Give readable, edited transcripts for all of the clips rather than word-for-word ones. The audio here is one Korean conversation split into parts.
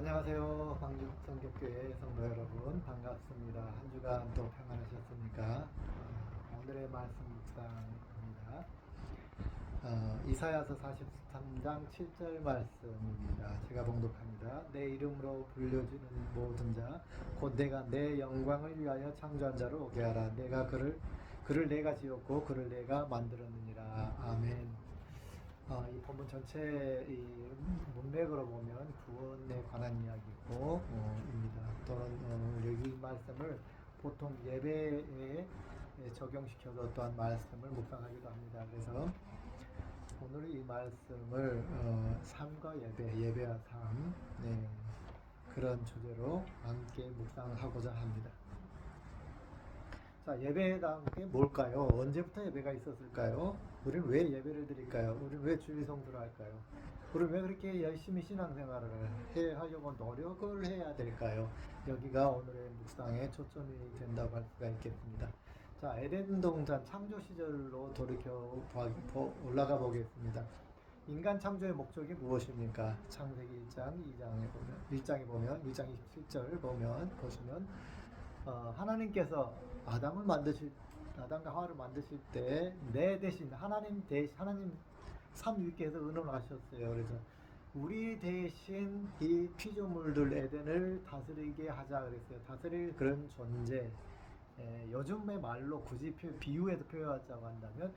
안녕하세요. 광주성격교회 성도 여러분, 반갑습니다. 한 주간 또 평안하셨습니까? 오늘의 말씀 묵상입니다. 이사야서 43장 7절 말씀입니다. 제가 봉독합니다. 내 이름으로 불려주는 모든 자, 곧 내가 내 영광을 위하여 창조한 자를 오게 하라. 내가 그를 내가 지었고 그를 내가 만들었느니라. 아멘. 이 본문 전체 이 문맥으로 보면 구원에 관한 이야기고 입니다. 또는 여기 말씀을 보통 예배에 적용시켜서 또한 말씀을 묵상하기도 합니다. 그래서 오늘 이 말씀을 삶과 예배와 삶, 그런 주제로 함께 묵상하고자 합니다. 자, 예배라는 게 뭘까요? 언제부터 예배가 있었을까요? 우리는 왜 예배를 드릴까요? 우리는 왜 주일 성수를 할까요? 우리는 왜 그렇게 열심히 신앙생활을 하려고 노력을 해야 될까요? 여기가 오늘의 묵상의 초점이 된다고 할 수가 있겠습니다. 자, 에덴 동산 창조 시절로 돌이켜 올라가 보겠습니다. 인간 창조의 목적이 무엇입니까? 창세기 1장에 보면 1장 27절 보시면 하나님께서 아담과 하와를 만드실 때 내 대신 하나님 삼위께서 의논하셨어요. 그래서 우리 대신 이 피조물들 에덴을 다스리게 하자 그랬어요. 다스릴 그런 존재. 요즘의 말로 굳이 비유해서 표현하자고 한다면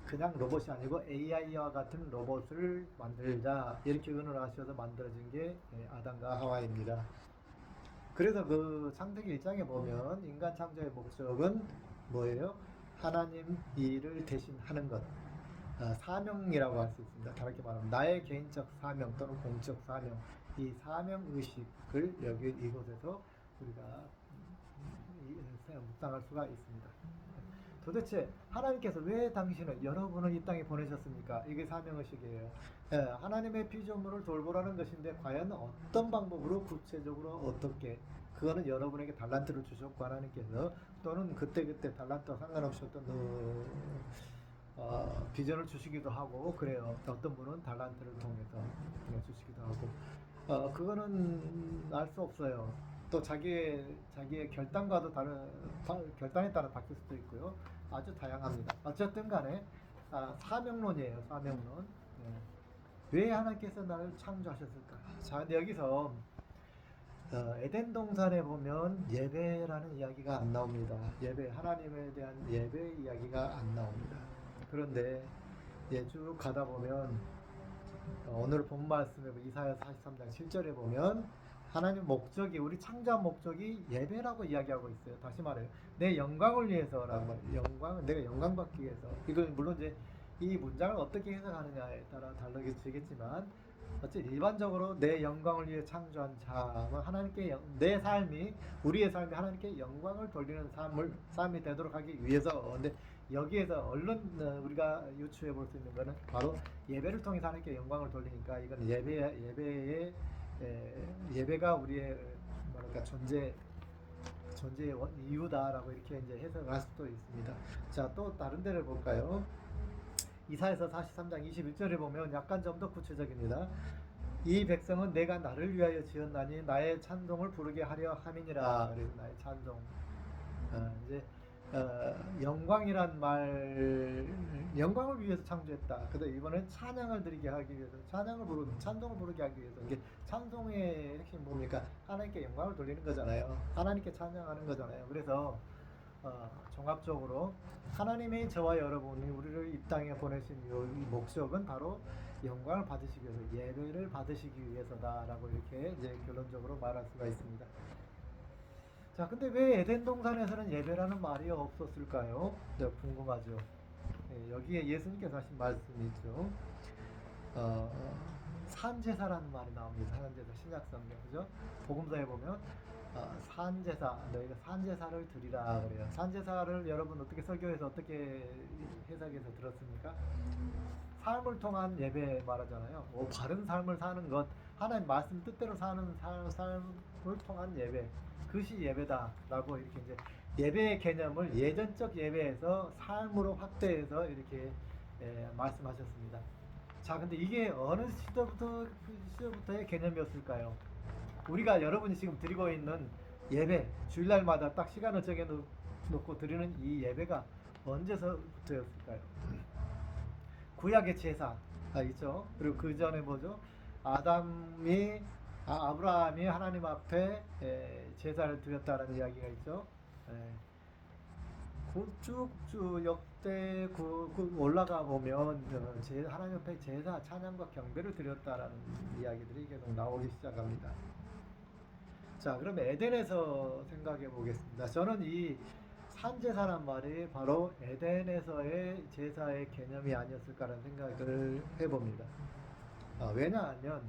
그냥 로봇이 아니고 AI와 같은 로봇을 만들자 이렇게 의논하셔서 만들어진 게 아담과 하와입니다. 그래서 그 창세기 1장에 보면 인간 창조의 목적은 뭐예요? 하나님 일을 대신하는 것. 사명이라고 할 수 있습니다. 다르게 말하면 나의 개인적 사명 또는 공적 사명, 이 사명 의식을 여기 이곳에서 우리가 묵상할 수가 있습니다. 도대체 하나님께서 왜 여러분을 이 땅에 보내셨습니까? 이게 사명의식이에요. 하나님의 피조물을 돌보라는 것인데 과연 어떤 방법으로 구체적으로 어떻게, 그거는 여러분에게 달란트를 주셨고 하나님께서, 또는 그때그때 달란트와 상관없이 어떤 비전을 주시기도 하고 그래요. 어떤 분은 달란트를 통해서 주시기도 하고 그거는 알 수 없어요. 또 자기의 결단과도 결단에 따라 바뀔 수도 있고요. 아주 다양합니다. 어쨌든 간에 사명론이에요. 사명론. 왜 하나님께서 나를 창조하셨을까? 자, 근데 여기서 에덴 동산에 보면 예배라는 이야기가 안 나옵니다. 하나님에 대한 예배 이야기가 안 나옵니다. 그런데 쭉 가다 보면 오늘 본 말씀에 이사야 43장 7절에 보면 하나님 목적이, 우리 창조한 목적이 예배라고 이야기하고 있어요. 다시 말해요. 내 영광을 위해서라고 말해요. 내가 영광 받기 위해서. 이건 물론 이제 이 문장을 어떻게 해석하느냐에 따라 달라지겠지만 어쨌든 일반적으로 내 영광을 위해 창조한 자는 하나님께 우리의 삶이 하나님께 영광을 돌리는 삶이 되도록 하기 위해서. 근데 여기에서 얼른 우리가 유추해 볼 수 있는 것은 바로 예배를 통해서 하나님께 영광을 돌리니까 이건 예배가 우리의 존재의 이유다라고 이렇게 이제 해석할 수도 있습니다. 자, 또 다른 데를 볼까요? 이사야서 43장 21절에 보면 약간 좀 더 구체적입니다. 이 백성은 내가 나를 위하여 지었나니 나의 찬송을 부르게 하려 함이니라. 그래서 나의 찬송. 이제 영광이란 영광을 위해서 창조했다. 그래서 이번엔 찬양을 드리게 하기 위해서, 찬송을 부르게 하기 위해서. 이게 찬송의 핵심 뭡니까? 하나님께 영광을 돌리는 거잖아요. 하나님께 찬양하는 거잖아요. 그래서 종합적으로 하나님이 저와 여러분이 우리를 이 땅에 보내신 이 목적은 바로 영광을 받으시기 위해서, 예배를 받으시기 위해서다라고 이렇게 이제 결론적으로 말할 수가 있습니다. 자, 근데 왜 에덴 동산에서는 예배라는 말이 없었을까요? 궁금하죠. 여기에 예수님께서 하신 말씀이죠. 산제사라는 말이 나옵니다. 산제사, 신약성경, 그죠? 복음서에 보면 너희가 산제사를 드리라 그래요. 산제사를 여러분 어떻게 설교해서 어떻게 해석해서 들었습니까? 삶을 통한 예배 말하잖아요. 바른 삶을 사는 것, 하나님 말씀 뜻대로 사는 삶을 통한 예배, 그것이 예배다라고 이렇게 이제 예배의 개념을 예전적 예배에서 삶으로 확대해서 이렇게 말씀하셨습니다. 자, 근데 이게 어느 시대부터의 개념이었을까요? 우리가 여러분이 지금 드리고 있는 예배, 주일날마다 딱 시간을 정해 놓고 드리는 이 예배가 언제서부터였을까요? 구약의 제사 있죠. 그리고 그 전에 뭐죠? 아브라함이 하나님 앞에 제사를 드렸다는 이야기가 있죠. 쭉 역대 올라가 보면 하나님 앞에 제사, 찬양과 경배를 드렸다라는 이야기들이 계속 나오기 시작합니다. 자, 그럼 에덴에서 생각해 보겠습니다. 저는 이 산제사란 말이 바로 에덴에서의 제사의 개념이 아니었을까라는 생각을 해봅니다. 왜냐하면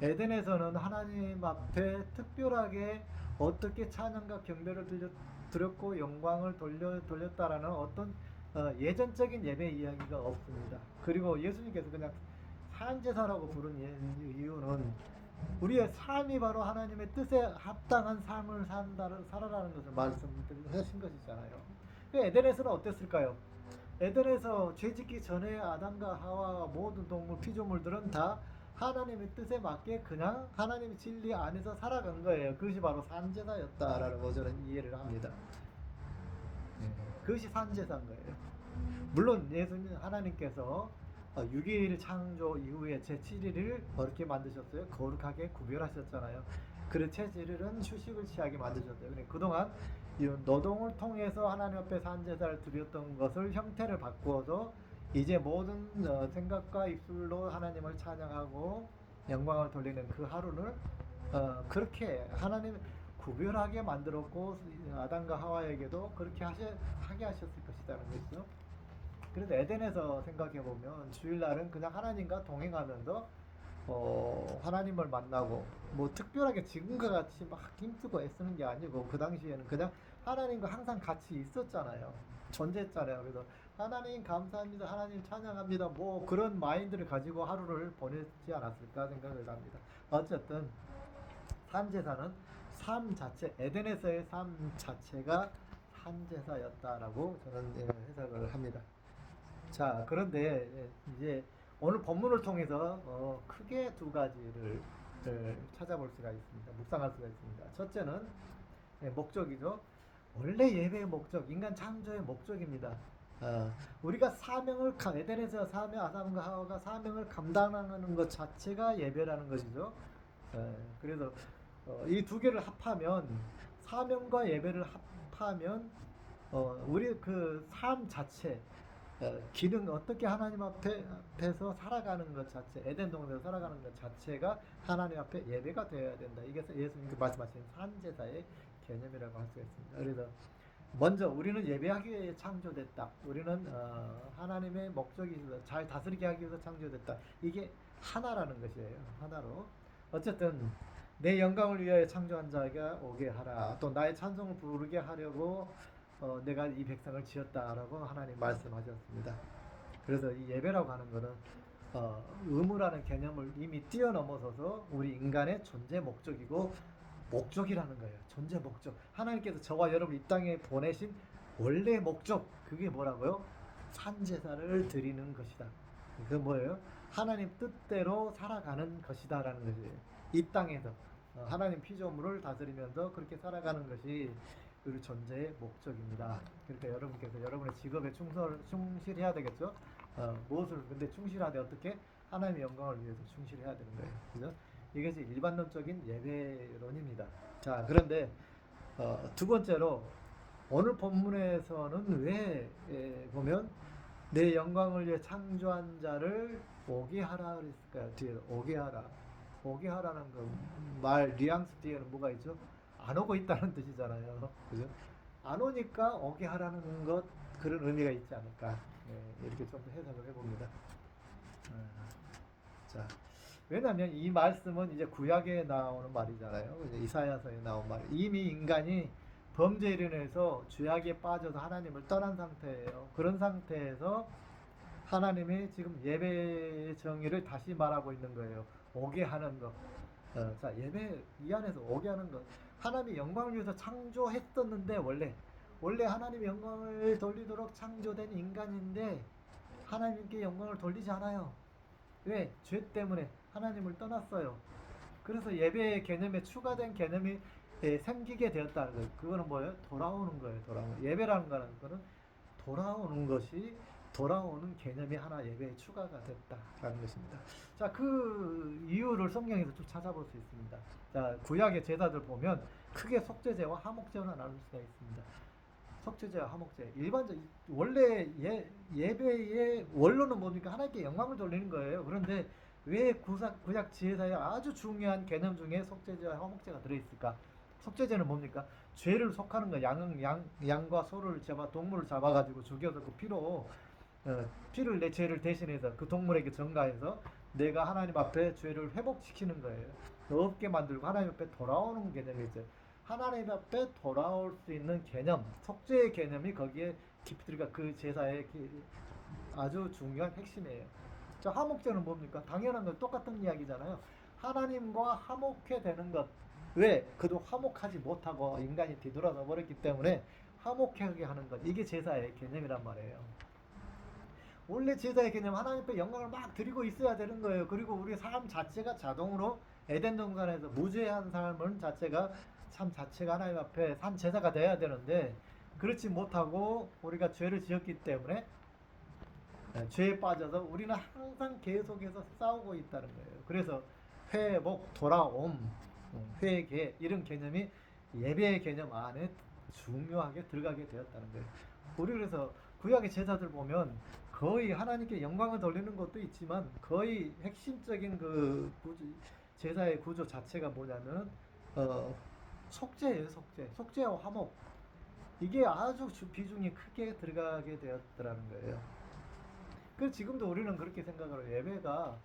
에덴에서는 하나님 앞에 특별하게 어떻게 찬양과 경배를 드렸고 영광을 돌렸다라는 어떤 예전적인 예배 이야기가 없습니다. 그리고 예수님께서 그냥 산제사라고 부른 이유는 우리의 삶이 바로 하나님의 뜻에 합당한 삶을 살아라는 것을 말씀하신 것이잖아요. 에덴에서는 어땠을까요? 에덴에서 죄짓기 전에 아담과 하와 모든 동물 피조물들은 다 하나님의 뜻에 맞게 그냥 하나님의 진리 안에서 살아간 거예요. 그것이 바로 산제사였다라는 거 저는 이해를 합니다. 그것이 산제사인 거예요. 물론 예수님 하나님께서 6일 창조 이후에 제7일을 어떻게 만드셨어요? 거룩하게 구별하셨잖아요. 그래서 제7일은 휴식을 취하게 만드셨어요. 그동안 노동을 통해서 하나님 앞에 산제사를 드렸던 것을 형태를 바꾸어서 이제 모든 생각과 입술로 하나님을 찬양하고 영광을 돌리는 그 하루를 그렇게 하나님 구별하게 만들었고 아담과 하와에게도 그렇게 하게 하셨을 것이라는 것이죠. 그래서 에덴에서 생각해 보면 주일날은 그냥 하나님과 동행하면서 하나님을 만나고 뭐 특별하게 지금과 같이 막 힘쓰고 애쓰는 게 아니고 그 당시에는 그냥 하나님과 항상 같이 있었잖아요. 존재했잖아요. 그래서 하나님 감사합니다. 하나님 찬양합니다. 뭐 그런 마인드를 가지고 하루를 보냈지 않았을까 생각을 합니다. 어쨌든 산제사는 삶 자체, 에덴에서의 삶 자체가 산제사였다라고 저는 해석을 합니다. 자, 그런데 이제 오늘 본문을 통해서 크게 두 가지를 찾아볼 수가 있습니다. 묵상할 수가 있습니다. 첫째는 목적이죠. 원래 예배의 목적, 인간 창조의 목적입니다. 우리가 에덴에서 아담과 하와가 사명을 감당하는 것 자체가 예배라는 것이죠. 그래서 이 두 개를 합하면 사명과 예배를 합하면 우리 그 삶 자체 기능 어떻게 하나님 앞에서 살아가는 것 자체 에덴 동산에서 살아가는 것 자체가 하나님 앞에 예배가 되어야 된다. 이게 예수님께서 말씀하신 산제사의 개념이라고 할 수 있습니다. 그래서 먼저 우리는 예배하기 위해 창조됐다. 우리는 하나님의 목적이 있어서 잘 다스리게 하기 위해서 창조됐다. 이게 하나라는 것이에요. 하나로. 어쨌든 내 영광을 위하여 창조한 자가 오게 하라. 또 나의 찬송을 부르게 하려고 내가 이 백성을 지었다라고 하나님 말씀하셨습니다. 그래서 이 예배라고 하는 것은 의무라는 개념을 이미 뛰어넘어서서 우리 인간의 존재 목적이고 목적이라는 거예요. 존재 목적. 하나님께서 저와 여러분 이 땅에 보내신 원래 목적, 그게 뭐라고요? 산제사를 드리는 것이다. 그 뭐예요? 하나님 뜻대로 살아가는 것이다라는 것이에요. 이 땅에서 하나님 피조물을 다스리면서 그렇게 살아가는 것이 우리 존재의 목적입니다. 그러니까 여러분께서 여러분의 직업에 충실해야 되겠죠. 무엇을 근데 충실하되 어떻게 하나님의 영광을 위해서 충실해야 되는 거예요. 그죠? 이것이 일반론적인 예배론입니다. 자, 그런데 두 번째로 오늘 본문에서는 왜 보면 내 영광을 위해 창조한 자를 오게 하라 그랬을까요? 뒤에 오게 하라. 오게 하라는 말 뉘앙스 뒤에는 뭐가 있죠? 안 오고 있다는 뜻이잖아요. 그죠? 안 오니까 오게 하라는 것 그런 의미가 있지 않을까. 이렇게 좀 해석을 해봅니다. 자, 왜냐하면 이 말씀은 이제 구약에 나오는 말이잖아요. 이제 이사야서에 나온 말. 이미 인간이 범죄로 인해서 죄악에 빠져서 하나님을 떠난 상태예요. 그런 상태에서 하나님이 지금 예배 정의를 다시 말하고 있는 거예요. 오게 하는 것. 자, 예배 이 안에서 오게 하는 것. 하나님이 영광을 위해서 창조했었는데 원래 하나님의 영광을 돌리도록 창조된 인간인데 하나님께 영광을 돌리지 않아요. 왜? 죄 때문에 하나님을 떠났어요. 그래서 예배 개념에 추가된 개념이 생기게 되었다는 거예요. 그거는 뭐예요? 돌아오는 거예요. 돌아오는. 예배라는 거는 돌아오는 것이 돌아오는 개념이 하나 예배에 추가가 됐다라는 것입니다. 자, 그 이유를 성경에서 좀 찾아볼 수 있습니다. 자, 구약의 제사들 보면 크게 속죄제와 화목제로 나눌 수가 있습니다. 속죄제와 화목제. 일반적 원래 예배의 원로는 뭡니까? 하나님께 영광을 돌리는 거예요. 그런데 왜 구약 제사의 아주 중요한 개념 중에 속죄제와 화목제가 들어있을까? 속죄제는 뭡니까? 죄를 속하는 거. 양과 소를 동물을 잡아가지고 죽여서 그 피를 내 죄를 대신해서 그 동물에게 전가해서 내가 하나님 앞에 죄를 회복시키는 거예요. 없게 만들고 하나님 앞에 돌아오는 개념이죠. 하나님 앞에 돌아올 수 있는 개념, 속죄의 개념이 거기에 깊이 들어가 그 제사의 아주 중요한 핵심이에요. 자, 화목제는 뭡니까? 당연한 건 똑같은 이야기잖아요. 하나님과 화목해 되는 것. 왜? 그도 화목하지 못하고 인간이 뒤돌아서 버렸기 때문에 화목하게 하는 것. 이게 제사의 개념이란 말이에요. 원래 제사의 개념 하나님 앞에 영광을 막 드리고 있어야 되는 거예요. 그리고 우리 삶 자체가 자동으로 에덴 동산에서 무죄한 삶은 삶 자체가 하나님 앞에 산 제사가 돼야 되는데 그렇지 못하고 우리가 죄를 지었기 때문에 죄에 빠져서 우리는 항상 계속해서 싸우고 있다는 거예요. 그래서 회복, 돌아옴, 회개 이런 개념이 예배의 개념 안에 중요하게 들어가게 되었다는 거예요. 우리 그래서 구약의 제사들 보면 거의 하나님께 영광을 돌리는 것도 있지만 거의 핵심적인 그 제사의 구조 자체가 뭐냐면 속죄예요. 속죄와 화목. 이게 아주 비중이 크게 들어가게 되었더라는 거예요. 그래서 지금도 우리는 그렇게 생각을 해요. 예배가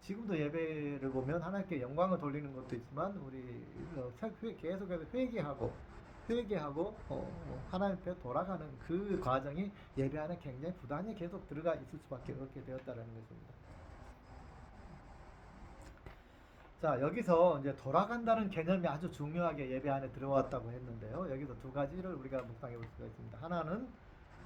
지금도 예배를 보면 하나님께 영광을 돌리는 것도 있지만 우리 계속해서 회개하고 하나님 앞에 돌아가는 그 과정이 예배 안에 굉장히 부단히 계속 들어가 있을 수밖에 없게 되었다는 것입니다. 자, 여기서 이제 돌아간다는 개념이 아주 중요하게 예배 안에 들어왔다고 했는데요. 여기서 두 가지를 우리가 묵상해 볼 수가 있습니다. 하나는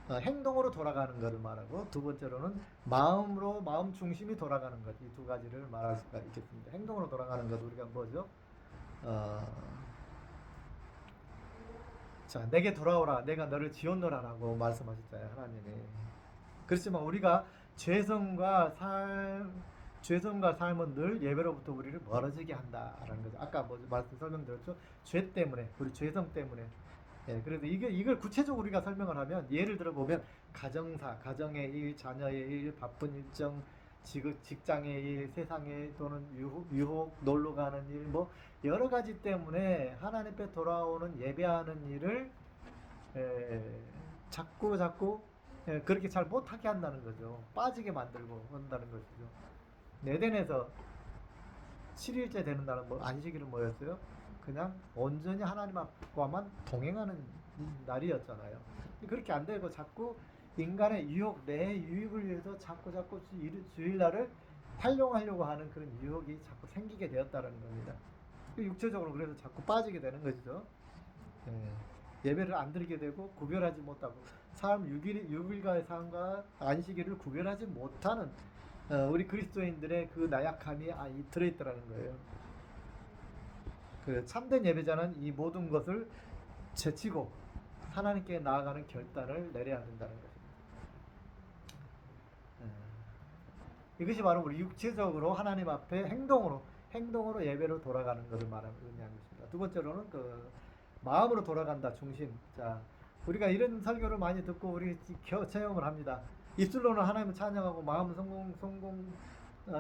행동으로 돌아가는 것을 말하고 두 번째로는 마음 중심이 돌아가는 것. 이 두 가지를 말할 수가 있겠습니다. 행동으로 돌아가는 것 우리가 뭐죠? 자, 내게 돌아오라. 내가 너를 지었노라라고 말씀하셨잖아요. 하나님이. 그렇지만 우리가 죄성과 삶은 늘 예배로부터 우리를 멀어지게 한다라는 거죠. 아까 설명드렸죠. 죄 때문에, 우리 죄성 때문에. 예, 그래서 이걸 구체적으로 우리가 설명을 하면 예를 들어 보면 가정의 일, 자녀의 일, 바쁜 일정, 직장의 일, 세상의 또는 유혹, 놀러 가는 일, 뭐 여러 가지 때문에 하나님 앞에 돌아오는 예배하는 일을 자꾸 그렇게 잘 못하게 한다는 거죠. 빠지게 만들고 한다는 것이죠. 에덴에서 7일째 되는 날은 안식일은 뭐였어요? 그냥 온전히 하나님 앞과만 동행하는 날이었잖아요. 그렇게 안 되고 자꾸 인간의 내 유익을 위해서 자꾸 주일날을 활용하려고 하는 그런 유혹이 자꾸 생기게 되었다는 겁니다. 육체적으로 그래서 자꾸 빠지게 되는 것이죠. 예배를 안 드리게 되고 구별하지 못하고 6일간의 삶과 안식일을 구별하지 못하는 우리 그리스도인들의 그 나약함이 들어있더라는 거예요. 그 참된 예배자는 이 모든 것을 제치고 하나님께 나아가는 결단을 내려야 된다는 것입니다. 이것이 바로 우리 육체적으로 하나님 앞에 행동으로 예배로 돌아가는 것을 의미하는 것입니다. 두 번째로는 그 마음으로 돌아간다, 중심. 자, 우리가 이런 설교를 많이 듣고 우리 체험을 합니다. 입술로는 하나님을 찬양하고 마음은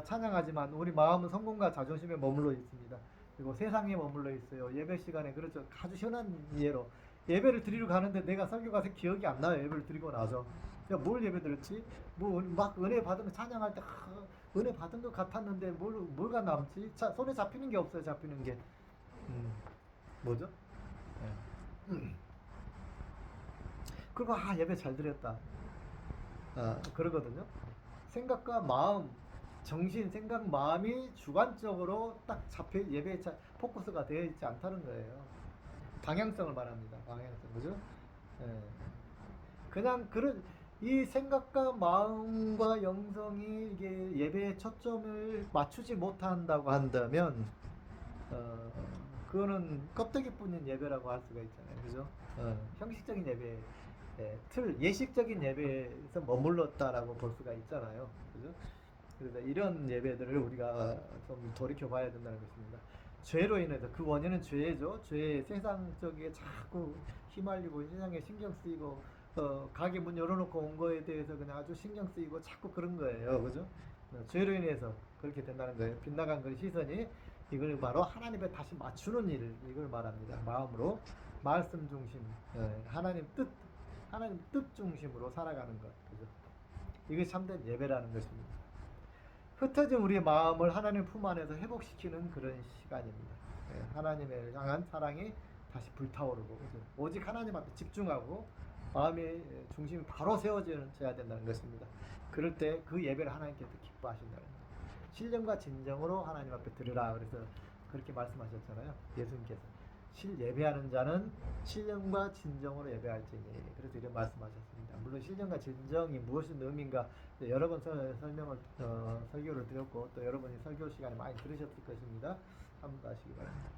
찬양하지만 우리 마음은 성공과 자존심에 머물러 있습니다. 그리고 세상에 머물러 있어요. 예배 시간에 그렇죠. 아주 흔한 예로 예배를 드리러 가는데 내가 설교 가서 기억이 안 나요. 예배를 드리고 나서 뭘 예배 드렸지? 막 은혜 받은 거 찬양할 때 은혜 받은 것 같았는데 뭘가 남지? 손에 잡히는 게 없어요. 잡히는 게 뭐죠? 그리고 예배 잘 드렸다. 그러거든요. 생각과 마음, 정신, 생각, 마음이 주관적으로 딱 예배에 포커스가 되어 있지 않다는 거예요. 방향성을 말합니다. 방향성, 그죠? 그냥 이 생각과 마음과 영성이 이게 예배의 초점을 맞추지 못한다고 한다면 그거는 껍데기뿐인 예배라고 할 수가 있잖아요, 그죠? 형식적인 예배, 예식적인 예배에서 머물렀다라고 볼 수가 있잖아요, 그죠? 그래서 이런 예배들을 우리가 좀 돌이켜 봐야 된다는 것입니다. 죄로 인해서 그 원인은 죄죠. 죄 세상적에 자꾸 휘말리고 세상에 신경 쓰이고 가게 문 열어놓고 온 거에 대해서 그냥 아주 신경 쓰이고 자꾸 그런 거예요, 그죠? 죄로 인해서 그렇게 된다는 거예요. 빗나간 그 시선이 이걸 바로 하나님에 다시 맞추는 일 이걸 말합니다. 마음으로 말씀 중심, 하나님 뜻 중심으로 살아가는 것, 그죠? 이게 참된 예배라는 것입니다. 흩어진 우리의 마음을 하나님 품 안에서 회복시키는 그런 시간입니다. 하나님을 향한 사랑이 다시 불타오르고 오직 하나님 앞에 집중하고 마음의 중심이 바로 세워져야 된다는 것입니다. 그럴 때 그 예배를 하나님께서 기뻐하신다는 거예요. 신령과 진정으로 하나님 앞에 드리라 그래서 그렇게 말씀하셨잖아요. 예수님께서 예배하는 자는 신령과 진정으로 예배할지니 그래서 이런 말씀하셨습니다. 물론 신령과 진정이 무엇인 의미인가 여러 번 설명을 설교를 드렸고 또 여러분이 설교 시간에 많이 들으셨을 것입니다. 참고하시기 바랍니다.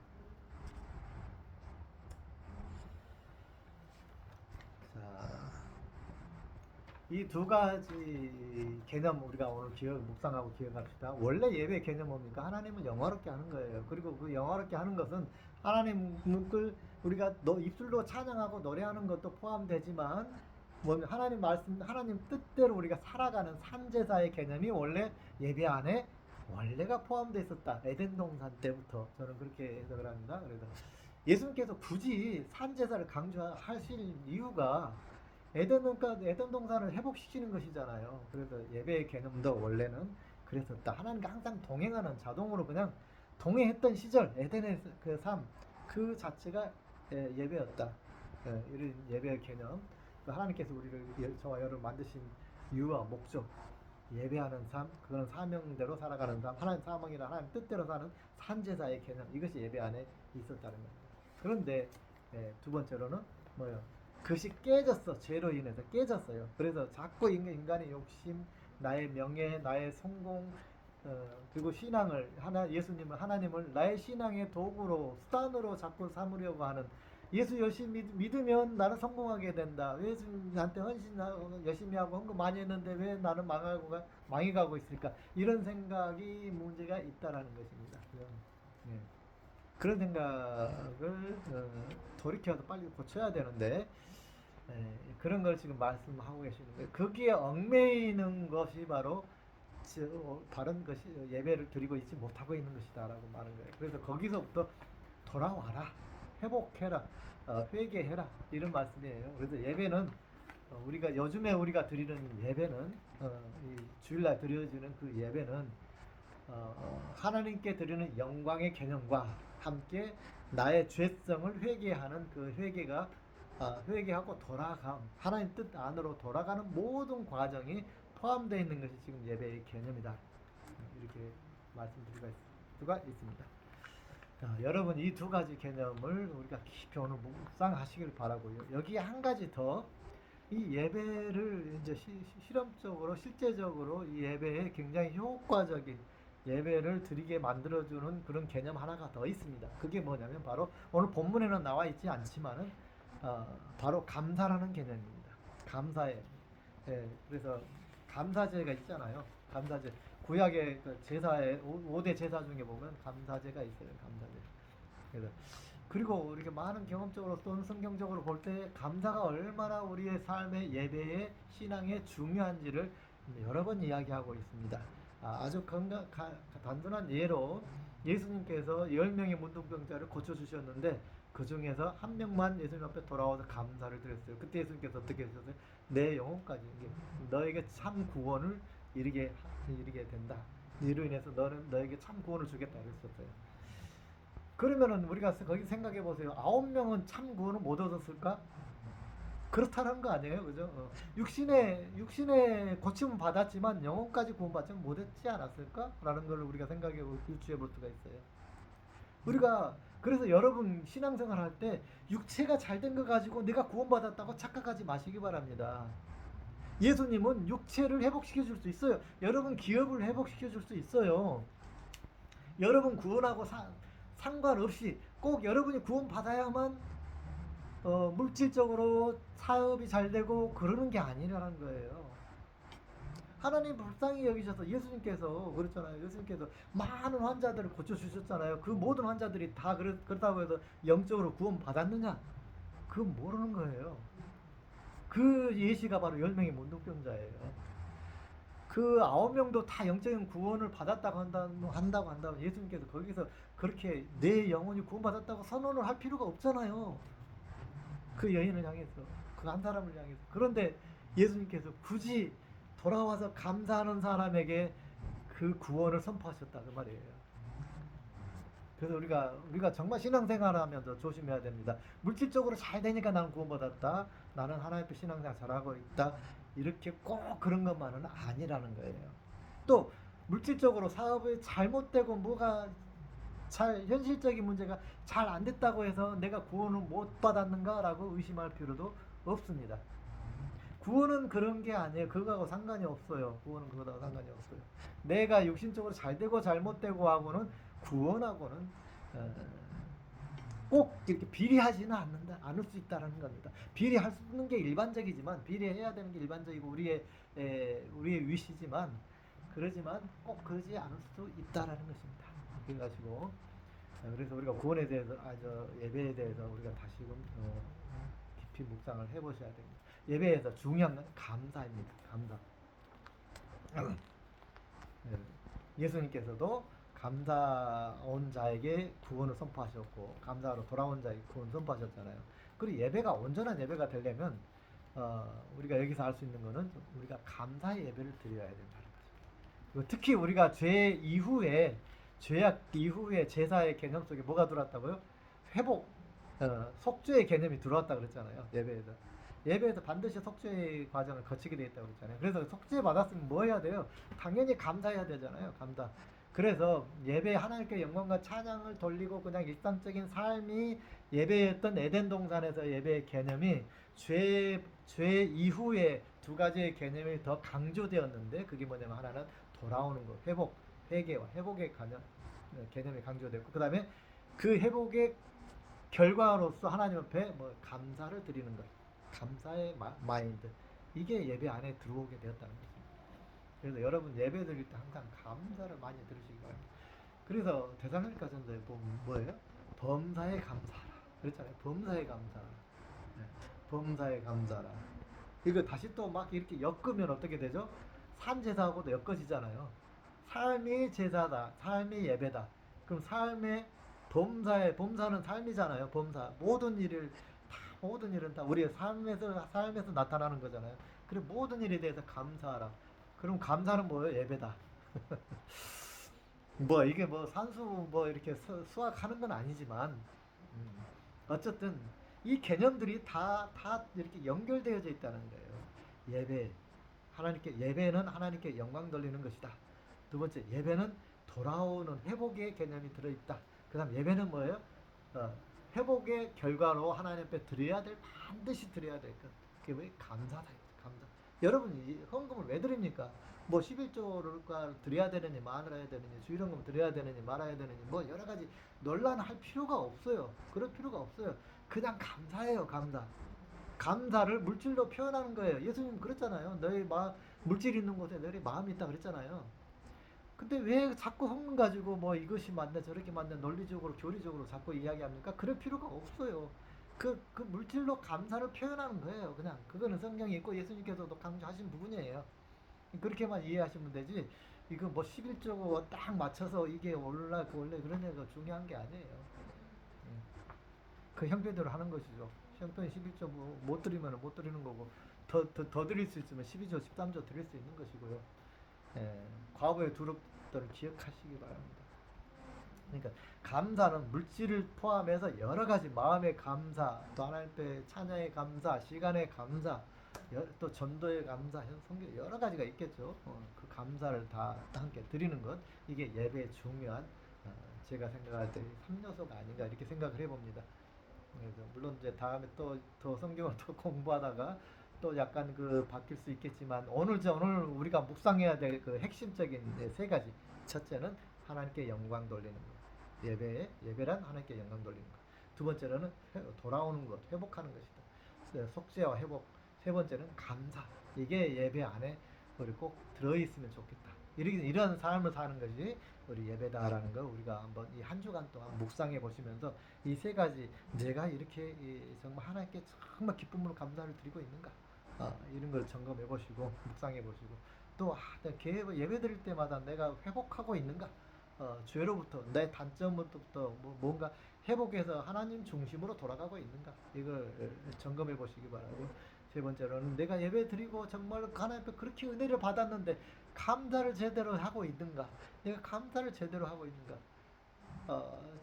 자, 이 두 가지 개념 우리가 오늘 묵상하고 기억합시다. 원래 예배 개념 뭡니까? 하나님을 영화롭게 하는 거예요. 그리고 그 영화롭게 하는 것은 하나님을 우리가 입술로 찬양하고 노래하는 것도 포함되지만 하나님 말씀, 하나님 뜻대로 우리가 살아가는 산제사의 개념이 원래 예배 안에 원래가 포함되어 있었다. 에덴 동산 때부터 저는 그렇게 해석을 합니다. 그래서 예수님께서 굳이 산제사를 강조하실 이유가 에덴 동산을 회복시키는 것이잖아요. 그래서 예배의 개념도 원래는 그랬었다. 하나님과 항상 동행하는 자동으로 그냥 동행했던 시절 에덴의 그 삶, 그 자체가 예배였다. 이런 예배의 개념. 하나님께서 우리를 저와 여러분 만드신 이유와 목적, 예배하는 삶, 그거는 사명대로 살아가는 삶, 하나님 사명이나 하나님 뜻대로 사는 산제사의 개념, 이것이 예배 안에 있었다는 겁니다. 그런데 두 번째로는 뭐요? 그것이 깨졌어. 죄로 인해서 깨졌어요. 그래서 자꾸 인간의 욕심, 나의 명예, 나의 성공, 그리고 신앙을 예수님을 하나님을 나의 신앙의 도구로 수단으로 자꾸 삼으려고 하는 예수 열심히 믿으면 나는 성공하게 된다. 예수님한테 열심히 하고 헌금 많이 했는데 왜 나는 망해가고 있을까? 이런 생각이 문제가 있다라는 것입니다. 네. 그런 생각을 돌이켜서 빨리 고쳐야 되는데 그런 걸 지금 말씀하고 계시는 거예요. 거기에 얽매이는 것이 바로 다른 것이 예배를 드리고 있지 못하고 있는 것이다라고 말하는 거예요. 그래서 거기서부터 돌아와라, 회복해라, 회개해라 이런 말씀이에요. 그래서 예배는 우리가 요즘에 우리가 드리는 예배는 이 주일날 드려지는 그 예배는 하나님께 드리는 영광의 개념과 함께 나의 죄성을 회개하는 그 회개가 회개하고 돌아감, 하나님 뜻 안으로 돌아가는 모든 과정이 포함되어 있는 것이 지금 예배의 개념이다. 이렇게 말씀드릴 수가 있습니다. 여러분 이 두 가지 개념을 우리가 깊이 오늘 묵상하시길 바라고요. 여기에 한 가지 더 이 예배를 이제 실험적으로 실제적으로 이 예배에 굉장히 효과적인 예배를 드리게 만들어주는 그런 개념 하나가 더 있습니다. 그게 뭐냐면 바로 오늘 본문에는 나와 있지 않지만은 바로 감사라는 개념입니다. 감사에 그래서 감사제가 있잖아요. 감사제 구약의 그 제사의 5대 제사 중에 보면 감사제가 있어요. 감사제. 그래서 그리고 이렇게 많은 경험적으로 또는 성경적으로 볼 때 감사가 얼마나 우리의 삶의 예배의 신앙에 중요한지를 여러 번 이야기하고 있습니다. 아주 단순한 예로 예수님께서 10명의 문둥병자를 고쳐주셨는데 그 중에서 한 명만 예수님 앞에 돌아와서 감사를 드렸어요. 그때 예수님께서 어떻게 하셨어요? 내 영혼까지 너에게 참 구원을 이르게 된다. 이로 인해서 너에게 참 구원을 주겠다 그랬었어요. 그러면은 우리가 거기 생각해 보세요. 9명은 참 구원을 못 얻었을까? 그렇다는 거 아니에요, 그죠? 육신의 고침은 받았지만 영혼까지 구원받지 못했지 않았을까? 라는 걸 우리가 생각해 유추해 볼 수가 있어요. 우리가 그래서 여러분 신앙생활 할 때 육체가 잘 된 거 가지고 내가 구원받았다고 착각하지 마시기 바랍니다. 예수님은 육체를 회복시켜 줄 수 있어요. 여러분 기업을 회복시켜 줄 수 있어요. 여러분 구원하고 상관없이 꼭 여러분이 구원 받아야만 물질적으로 사업이 잘 되고 그러는 게 아니라는 거예요. 하나님 불쌍히 여기셔서 예수님께서 그랬잖아요. 예수님께서 많은 환자들을 고쳐주셨잖아요. 그 모든 환자들이 다 그렇다고 해서 영적으로 구원 받았느냐? 그건 모르는 거예요. 그 예시가 바로 10명의 문둥병자예요. 그 9명도 다 영적인 구원을 받았다고 한다면 예수님께서 거기서 그렇게 내 영혼이 구원받았다고 선언을 할 필요가 없잖아요. 그 여인을 향해서, 그 한 사람을 향해서. 그런데 예수님께서 굳이 돌아와서 감사하는 사람에게 그 구원을 선포하셨다 그 말이에요. 그래서 우리가 정말 신앙생활하면서 조심해야 됩니다. 물질적으로 잘 되니까 나는 구원받았다. 나는 하나님 앞에 신앙생활 잘하고 있다. 이렇게 꼭 그런 것만은 아니라는 거예요. 또 물질적으로 사업이 잘못되고 뭐가 현실적인 문제가 잘 안 됐다고 해서 내가 구원을 못 받았는가라고 의심할 필요도 없습니다. 구원은 그런 게 아니에요. 그거하고 상관이 없어요. 구원은 그거하고 상관이 없어요. 내가 육신적으로 잘 되고 잘못되고 하고는 구원하고는 꼭 이렇게 비례하지는 않을 수 있다는 겁니다. 비례할 수 있는 게 일반적이지만, 비례해야 되는 게 일반적이고 우리의 위시지만, 그러지만 꼭 그러지 않을 수 있다라는 것입니다. 그래가지고 그래서 우리가 구원에 대해서 예배에 대해서 우리가 다시금 깊이 묵상을 해보셔야 됩니다. 예배에서 중요한 건 감사입니다. 감사. 예수님께서도 감사온 자에게 구원을 선포하셨고 감사로 돌아온 자에게 구원을 선포하셨잖아요. 그리고 예배가 온전한 예배가 되려면 우리가 여기서 할 수 있는 거는 우리가 감사의 예배를 드려야 된다는 거죠. 특히 우리가 죄악 이후에 제사의 개념 속에 뭐가 들어왔다고요? 회복, 속죄의 개념이 들어왔다 그랬잖아요. 예배에서 반드시 속죄의 과정을 거치게 되어 있다고 그랬잖아요. 그래서 속죄 받았으면 뭐 해야 돼요? 당연히 감사해야 되잖아요. 감사. 그래서 예배 하나님께 영광과 찬양을 돌리고 그냥 일상적인 삶이 예배였던 에덴 동산에서 예배의 개념이 죄 이후에 두 가지의 개념이 더 강조되었는데 그게 뭐냐면 하나는 돌아오는 것, 회개와 회복의 개념이 강조되고 그 다음에 그 회복의 결과로서 하나님 앞에 감사를 드리는 것, 감사의 마인드, 이게 예배 안에 들어오게 되었다는 것입니다. 그래서 여러분 예배 드릴 때 항상 감사를 많이 들으시기 바랍니다. 그래서 데살로니가 전서에 보면 뭐예요? 범사에 감사하라 그랬잖아요. 범사에 감사하라. 네. 범사에 감사하라. 이거 다시 또 막 이렇게 엮으면 어떻게 되죠? 산제사하고도 엮어지잖아요. 삶이 제사다. 삶이 예배다. 그럼 삶의 범사는 삶이잖아요. 범사. 모든 일은 다 우리의 삶에서 나타나는 거잖아요. 그래 모든 일에 대해서 감사하라. 그럼 감사는 뭐예요? 예배다. 이게 산수 이렇게 수학하는 건 아니지만 어쨌든 이 개념들이 다 이렇게 연결되어져 있다는 거예요. 예배는 하나님께 영광 돌리는 것이다. 두 번째, 예배는 돌아오는 회복의 개념이 들어있다. 그 다음 예배는 뭐예요? 회복의 결과로 하나님 앞에 반드시 드려야 될 것. 그게 왜? 감사다. 감사. 여러분, 헌금을 왜 드립니까? 11조를 드려야 되느니 말아야 되느니 주일헌금 드려야 되느니 말아야 되느니 여러 가지 논란할 필요가 없어요. 그럴 필요가 없어요. 그냥 감사해요. 감사를 물질로 표현하는 거예요. 예수님 그랬잖아요. 너희 물질 있는 곳에 너희 마음이 있다 그랬잖아요. 근데 왜 자꾸 헌금 가지고 이것이 맞네 저렇게 맞네 논리적으로 교리적으로 자꾸 이야기합니까? 그럴 필요가 없어요. 그 물질로 감사를 표현하는 거예요. 그냥 그거는 성경에 있고 예수님께서도 강조하신 부분이에요. 그렇게만 이해하시면 되지. 이거 11조 딱 맞춰서 이게 원래 그런 얘기가 중요한 게 아니에요. 그 형편대로 하는 것이죠. 형편 11조 못 드리면 못 드리는 거고 더 드릴 수 있으면 12조 13조 드릴 수 있는 것이고요. 과거의 두렵들을 기억하시기 바랍니다. 그러니까 감사는 물질을 포함해서 여러 가지 마음의 감사, 또 하나님 앞에 찬양의 감사, 시간의 감사, 또 전도의 감사, 성경 여러 가지가 있겠죠. 그 감사를 다 함께 드리는 것, 이게 예배의 중요한 제가 생각할 때 3요소가 아닌가 이렇게 생각을 해봅니다. 그래서 물론 이제 다음에 또 더 성경을 더 공부하다가 또 약간 그 바뀔 수 있겠지만 오늘 우리가 묵상해야 될 그 핵심적인 세 가지. 첫째는 하나님께 영광 돌리는 것. 예배란 하나님께 영광 돌리는 것. 두 번째로는 돌아오는 것, 회복하는 것이다. 속죄와 회복. 세 번째는 감사. 이게 예배 안에 우리 꼭 들어있으면 좋겠다. 이런 삶을 사는 것이 우리 예배다라는 걸 우리가 한번 이 한 주간 동안 묵상해 보시면서 이 세 가지 내가 이렇게 정말 하나님께 정말 기쁨으로 감사를 드리고 있는가 이런 걸 점검해 보시고 묵상해 보시고 또 예배 드릴 때마다 내가 회복하고 있는가 죄로부터 내 단점부터 뭔가 회복해서 하나님 중심으로 돌아가고 있는가 이걸 점검해 보시기 바라고 세 번째로는 내가 예배 드리고 정말 하나님 앞에 그렇게 은혜를 받았는데 감사를 제대로 하고 있는가 내가 감사를 제대로 하고 있는가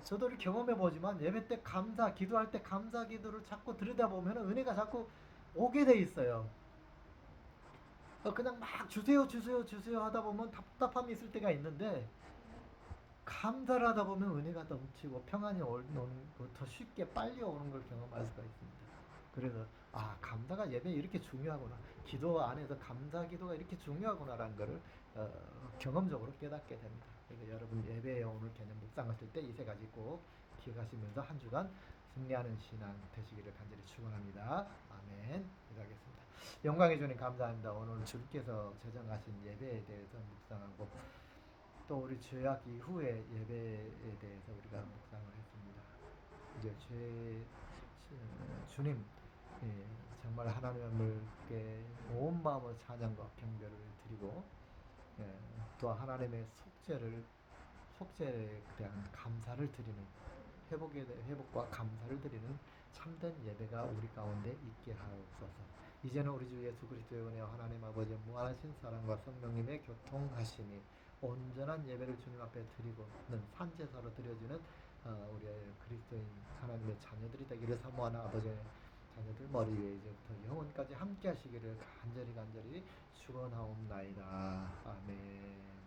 저도 경험해 보지만 예배 때 기도할 때 감사 기도를 자꾸 들여다보면 은혜가 자꾸 오게 돼 있어요. 그냥 막 주세요 하다 보면 답답함이 있을 때가 있는데 감사를 하다 보면 은혜가 넘치고 평안이 더 쉽게 빨리 오는 걸 경험할 수가 있습니다. 그래서 감사가 예배에 이렇게 중요하구나. 기도 안에서 감사 기도가 이렇게 중요하구나라는 것을 경험적으로 깨닫게 됩니다. 그래서 여러분 예배에 오늘 개념 묵상하실 때 이 세 가지 꼭 기억하시면서 한 주간 승리하는 신앙 되시기를 간절히 축원합니다. 아멘. 기도하겠습니다. 영광의 주님 감사합니다. 오늘 주께서 제정하신 예배에 대해서 묵상하고 또 우리 죄악 이후의 예배에 대해서 우리가 묵상을 했습니다. 이제 주님 정말 하나님께 온 마음으로 찬양과 경배를 드리고 또 하나님의 속죄에 대한 감사를 드리는 회복과 감사를 드리는 참된 예배가 우리 가운데 있게 하옵소서. 이제는 우리 주 예수 그리스도의 은혜와 하나님 아버지의 무한하신 사랑과 성령님의 교통하심이 온전한 예배를 주님 앞에 드리고는 산제사로 드려지는 우리의 그리스도인 하나님의 자녀들이 되기를 사모하는 아버지의 자녀들 머리 위에 이제부터 영원까지 함께 하시기를 간절히 축원하옵나이다. 아멘.